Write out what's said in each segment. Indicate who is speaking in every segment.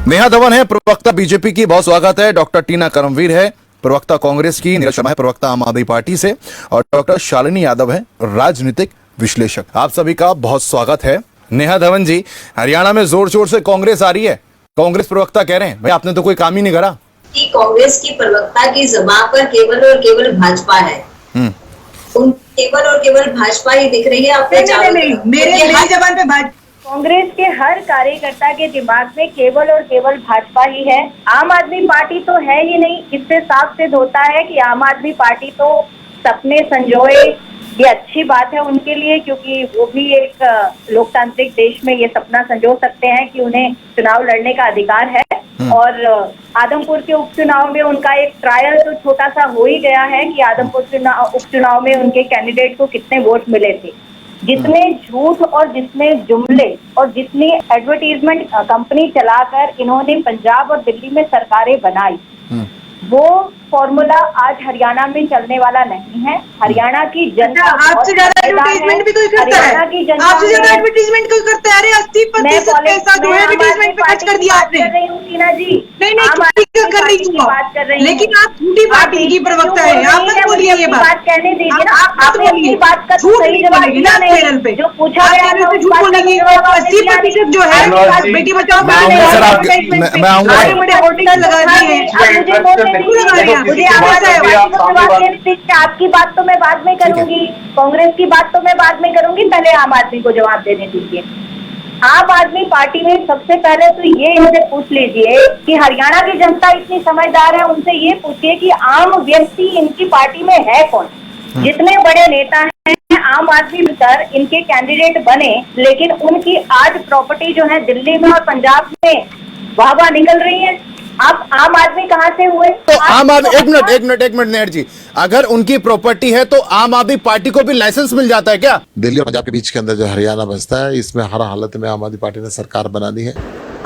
Speaker 1: नेहा धवन है प्रवक्ता बीजेपी की, बहुत स्वागत है। डॉक्टर टीना करमवीर है प्रवक्ता कांग्रेस की, नीरज शर्मा है प्रवक्ता आम आदमी पार्टी से, और डॉक्टर शालिनी यादव है राजनीतिक विश्लेषक। आप सभी का बहुत स्वागत है। नेहा धवन जी, हरियाणा में जोर शोर से कांग्रेस आ रही है, कांग्रेस प्रवक्ता कह रहे हैं भाई आपने तो कोई काम ही नहीं करा
Speaker 2: कि कांग्रेस की प्रवक्ता की ज़बान पर केवल और केवल भाजपा है। उन केवल और केवल भाजपा ही दिख रही है अपने चारों तरफ।
Speaker 3: मेरी ज़बान पे भाजपा।
Speaker 4: कांग्रेस के हर कार्यकर्ता के दिमाग में केवल और केवल भाजपा ही है। आम आदमी पार्टी तो है ही नहीं। इससे साफ सिद्ध होता है कि आम आदमी पार्टी तो सपने संजोए, ये अच्छी बात है उनके लिए, क्योंकि वो भी एक लोकतांत्रिक देश में ये सपना संजो सकते हैं कि उन्हें चुनाव लड़ने का अधिकार है। और आदमपुर के उपचुनाव में उनका एक ट्रायल तो छोटा सा हो ही गया है कि आदमपुर उपचुनाव में उनके कैंडिडेट को कितने वोट मिले थे। जितने झूठ और जितने जुमले और जितनी एडवर्टीजमेंट कंपनी चलाकर इन्होंने पंजाब और दिल्ली में सरकारें बनाई, वो फॉर्मूला आज हरियाणा में चलने वाला नहीं है। हरियाणा की जनता
Speaker 3: आपसे ज्यादा एडवर्टीजमेंट भी कोई करता है, आपसे ज्यादा एडवर्टीजमेंट कोई करता है। अरे 80% पैसा जो है एडवर्टीजमेंट पे खर्च कर दिया आपने।
Speaker 4: टीना जी,
Speaker 3: नहीं ठीक कर रही हूँ, लेकिन आप झूठी पार्टी की प्रवक्ता है। आप मत बोलिए ये बात,
Speaker 4: कहने दीजिए ना,
Speaker 3: आप बोलिए
Speaker 4: बात का
Speaker 3: झूठ
Speaker 4: सही
Speaker 3: नहीं बोलेगी ना चैनल पे।
Speaker 4: जो पूछा गया था
Speaker 3: झूठ बोलेगी। 80% जो है बेटी बचाओ
Speaker 1: मैं आऊंगा।
Speaker 3: बड़े होर्डिंग्स लगा दिए हैं।
Speaker 4: मुझे आपकी बात तो मैं बाद में करूंगी, कांग्रेस की बात तो मैं बाद में करूंगी, पहले आम आदमी को जवाब देने दीजिए। आम आदमी पार्टी में सबसे पहले तो ये इनसे पूछ लीजिए कि हरियाणा की जनता इतनी समझदार है, उनसे ये पूछिए कि आम व्यक्ति इनकी पार्टी में है कौन। जितने बड़े नेता हैं आम आदमी पर इनके कैंडिडेट बने, लेकिन उनकी आज प्रॉपर्टी जो है दिल्ली में और पंजाब में वाह निकल रही है। आप आम आदमी कहाँ से हुए?
Speaker 1: तो आम आदमी एक मिनट नेहर जी, अगर उनकी प्रॉपर्टी है तो आम आदमी पार्टी को भी लाइसेंस मिल जाता है क्या?
Speaker 5: दिल्ली और पंजाब के बीच के अंदर जो हरियाणा बसता है, इसमें हर हालत में आम आदमी पार्टी ने सरकार बना दी है।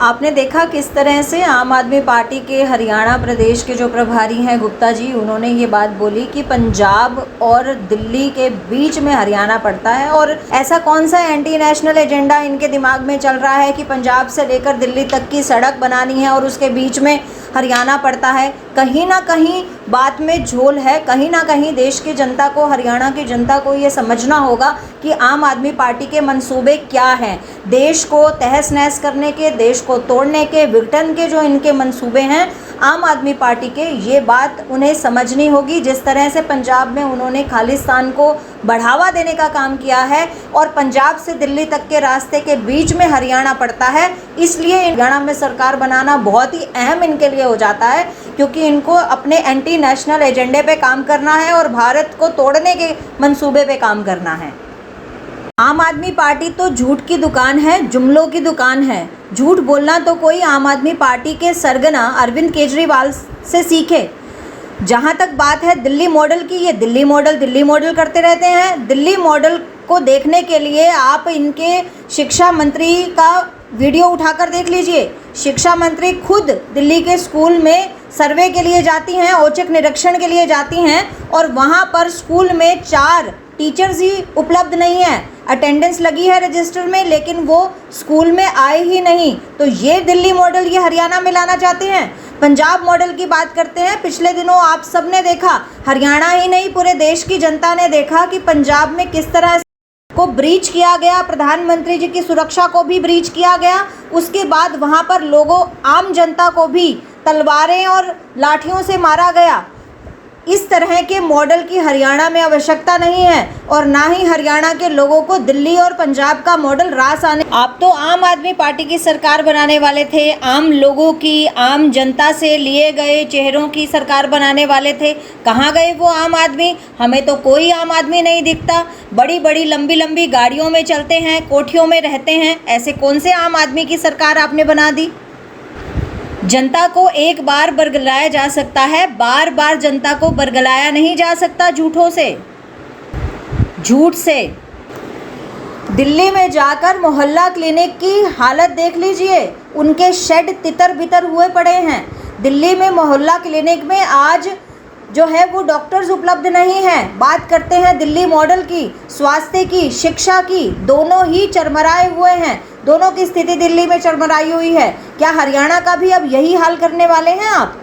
Speaker 6: आपने देखा किस तरह से आम आदमी पार्टी के हरियाणा प्रदेश के जो प्रभारी हैं गुप्ता जी, उन्होंने ये बात बोली कि पंजाब और दिल्ली के बीच में हरियाणा पड़ता है। और ऐसा कौन सा एंटी नेशनल एजेंडा इनके दिमाग में चल रहा है कि पंजाब से लेकर दिल्ली तक की सड़क बनानी है और उसके बीच में हरियाणा पड़ता है? कहीं ना कहीं बात में झोल है, कहीं ना कहीं देश की जनता को, हरियाणा की जनता को ये समझना होगा कि आम आदमी पार्टी के मंसूबे क्या हैं। देश को तहस नहस करने के, देश को तोड़ने के, विघटन के जो इनके मंसूबे हैं आम आदमी पार्टी के, ये बात उन्हें समझनी होगी। जिस तरह से पंजाब में उन्होंने खालिस्तान को बढ़ावा देने का काम किया है और पंजाब से दिल्ली तक के रास्ते के बीच में हरियाणा पड़ता है, इसलिए हरियाणा में सरकार बनाना बहुत ही अहम इनके लिए हो जाता है, क्योंकि इनको अपने एंटी नेशनल एजेंडे पे काम करना है और भारत को तोड़ने के मंसूबे पे काम करना है। आम आदमी पार्टी तो झूठ की दुकान है, जुमलों की दुकान है। झूठ बोलना तो कोई आम आदमी पार्टी के सरगना अरविंद केजरीवाल से सीखे। जहाँ तक बात है दिल्ली मॉडल की, ये दिल्ली मॉडल करते रहते हैं। दिल्ली मॉडल को देखने के लिए आप इनके शिक्षा मंत्री का वीडियो उठाकर देख लीजिए। शिक्षा मंत्री खुद दिल्ली के स्कूल में सर्वे के लिए जाती हैं, औचक निरीक्षण के लिए जाती हैं, और वहाँ पर स्कूल में 4 टीचर्स ही उपलब्ध नहीं है। अटेंडेंस लगी है रजिस्टर में, लेकिन वो स्कूल में आए ही नहीं। तो ये दिल्ली मॉडल ये हरियाणा में लाना चाहते हैं। पंजाब मॉडल की बात करते हैं। पिछले दिनों आप सब ने देखा, हरियाणा ही नहीं पूरे देश की जनता ने देखा कि पंजाब में किस तरह को ब्रीच किया गया, प्रधानमंत्री जी की सुरक्षा को भी ब्रीच किया गया। उसके बाद वहाँ पर लोगों, आम जनता को भी तलवारें और लाठियों से मारा गया। इस तरह के मॉडल की हरियाणा में आवश्यकता नहीं है, और ना ही हरियाणा के लोगों को दिल्ली और पंजाब का मॉडल रास आने। आप तो आम आदमी पार्टी की सरकार बनाने वाले थे, आम लोगों की, आम जनता से लिए गए चेहरों की सरकार बनाने वाले थे। कहाँ गए वो आम आदमी? हमें तो कोई आम आदमी नहीं दिखता। बड़ी बड़ी लंबी लंबी गाड़ियों में चलते हैं, कोठियों में रहते हैं। ऐसे कौन से आम आदमी की सरकार आपने बना दी? जनता को एक बार बरगलाया जा सकता है, बार बार जनता को बरगलाया नहीं जा सकता झूठों से, झूठ से। दिल्ली में जाकर मोहल्ला क्लिनिक की हालत देख लीजिए, उनके शेड तितर बितर हुए पड़े हैं। दिल्ली में मोहल्ला क्लिनिक में आज जो है वो डॉक्टर्स उपलब्ध नहीं हैं। बात करते हैं दिल्ली मॉडल की, स्वास्थ्य की, शिक्षा की, दोनों ही चरमराए हुए हैं। दोनों की स्थिति दिल्ली में चरमराई हुई है। क्या हरियाणा का भी अब यही हाल करने वाले हैं आप?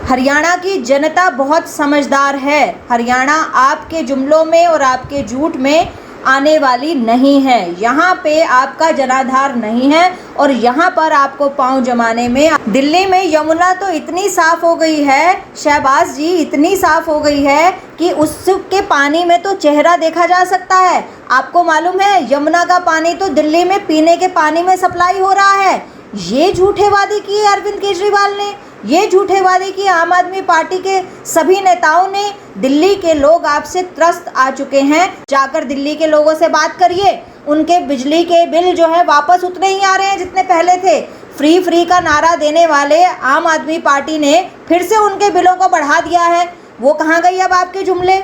Speaker 6: हरियाणा की जनता बहुत समझदार है। हरियाणा आपके जुमलों में और आपके झूठ में आने वाली नहीं है। यहाँ पे आपका जनाधार नहीं है और यहाँ पर आपको पांव जमाने में। दिल्ली में यमुना तो इतनी साफ हो गई है शहबाज जी, इतनी साफ हो गई है कि उसके पानी में तो चेहरा देखा जा सकता है। आपको मालूम है यमुना का पानी तो दिल्ली में पीने के पानी में सप्लाई हो रहा है। ये झूठे वादे किए अरविंद केजरीवाल ने, ये झूठे वादे किए आम आदमी पार्टी के सभी नेताओं ने। दिल्ली के लोग आपसे त्रस्त आ चुके हैं। जाकर दिल्ली के लोगों से बात करिए, उनके बिजली के बिल जो है वापस उतने ही आ रहे हैं जितने पहले थे। फ्री का नारा देने वाले आम आदमी पार्टी ने फिर से उनके बिलों को बढ़ा दिया है। वो कहाँ गई अब आपके जुमले?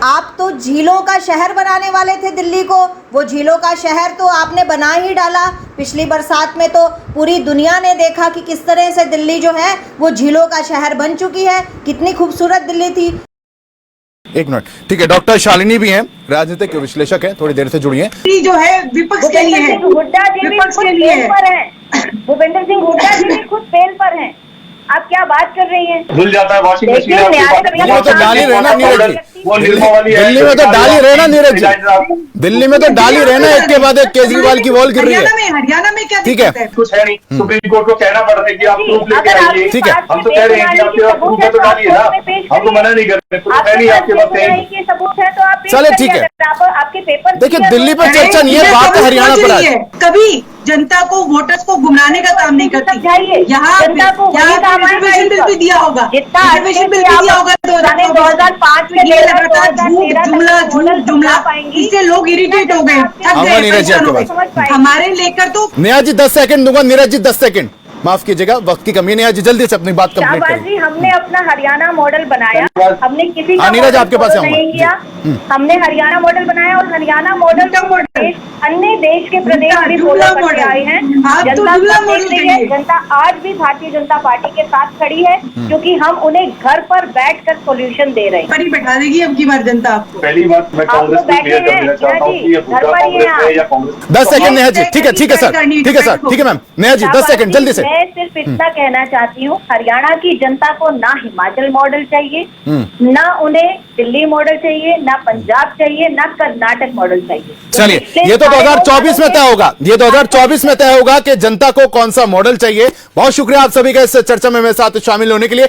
Speaker 6: आप तो झीलों का शहर बनाने वाले थे दिल्ली को, वो झीलों का शहर तो आपने बना ही डाला। पिछली बरसात में तो पूरी दुनिया ने देखा कि किस तरह से दिल्ली जो है वो झीलों का शहर बन चुकी है। कितनी खूबसूरत दिल्ली थी।
Speaker 1: एक मिनट, ठीक है। डॉक्टर शालिनी भी हैं, राजनीतिक विश्लेषक हैं, थोड़ी देर से जुड़ी हैं।
Speaker 3: जो है विपक्ष के लिए है,
Speaker 4: हुड्डा जी भी
Speaker 3: विपक्ष
Speaker 4: खुद
Speaker 3: के लिए
Speaker 4: फेल पर हैं। भूपेंद्र सिंह हुड्डा जी भी खुद फेल पर हैं। आप क्या बात कर रही हैं?
Speaker 7: धुल जाता है वॉशिंग मशीन।
Speaker 4: देखिए, न्याय
Speaker 1: वो तो डाल ही रहना नीरज जी,
Speaker 7: वो निर्मा वाली है।
Speaker 1: दिल्ली में तो डाल ही रहना नीरज जी, दिल्ली में तो डाल ही रहना। एक के बाद एक केजरीवाल की वॉल गिर रही है।
Speaker 3: हरियाणा में क्या
Speaker 1: ठीक है।
Speaker 3: दिक्कत है?
Speaker 7: कुछ है नहीं, सुप्रीम कोर्ट को कहना पड़ रहा है कि आप प्रूफ लेके
Speaker 4: अगर
Speaker 7: आइए।
Speaker 1: ठीक है।
Speaker 7: हम तो कह रहे हैं कि आपके पास प्रूफ है तो डालिए ना, हम तो मना नहीं कर रहे। प्रूफ है नहीं आपके पास, कहीं
Speaker 4: सबूत है तो आप
Speaker 1: चले, ठीक है।
Speaker 4: आपके पेपर
Speaker 1: देखिए दिल्ली पर चर्चा नहीं है, बात है हरियाणा पर आज।
Speaker 3: कभी जनता को, वोटर्स को गुमराने का काम नहीं करती। यहाँ
Speaker 4: जनता को वही काम आएगा।
Speaker 3: रिजर्वेशन बिल भी दिया होगा,
Speaker 4: जितना
Speaker 3: रिजर्वेशन बिल भी दिया होगा
Speaker 4: 2005 में
Speaker 3: ये लगातार झूठ जुमला इससे लोग इरिटेट हो गए, थक
Speaker 1: आऊंगा नीरज जी आपके
Speaker 3: गए। हमारे लेकर तो
Speaker 1: नीरज जी 10 सेकंड दूंगा। नीरज जी 10 सेकंड, माफ कीजिएगा, वक्त की कमी। नीरज जी जल्दी से अपनी बात कंप्लीट
Speaker 4: शाहबाज
Speaker 1: करें।
Speaker 4: जी, हमने अपना हरियाणा मॉडल बनाया, हमने किसी का
Speaker 1: नीरज
Speaker 4: मॉडल
Speaker 1: आपके पास
Speaker 4: फॉलो
Speaker 1: आऊंगा।
Speaker 4: नहीं किया। हमने हरियाणा मॉडल बनाया और हरियाणा मॉडल अन्य देश के प्रदेश भी फॉलो करके आए हैं। जनता सब देख रही है। जनता आज भी भारतीय जनता पार्टी के साथ खड़ी है क्योंकि हम उन्हें घर पर बैठकर सॉल्यूशन दे रहे हैं।
Speaker 3: पर ही बैठा देगी अब की बार जनता आपको।
Speaker 7: पहली बात मैं कांग्रेस को क्लियर कर देना चाहता हूँ कि ये भूटा कांग्रेस है या कांग्रेस।
Speaker 1: 10 सेकंड नेहा जी, ठीक है, ठीक है सर, ठीक है सर, ठीक है मैम। नेहा जी 10 सेकंड जल्दी से।
Speaker 4: मैं सिर्फ इतना कहना चाहती हूँ, हरियाणा की जनता को ना हिमाचल मॉडल चाहिए, ना उन्हें दिल्ली मॉडल चाहिए, ना पंजाब चाहिए, ना कर्नाटक मॉडल चाहिए।
Speaker 1: चलिए, ये तो 2024 में तय होगा, ये 2024 में तय होगा कि जनता को कौन सा मॉडल चाहिए। बहुत शुक्रिया आप सभी का इस चर्चा में मेरे साथ शामिल होने के लिए।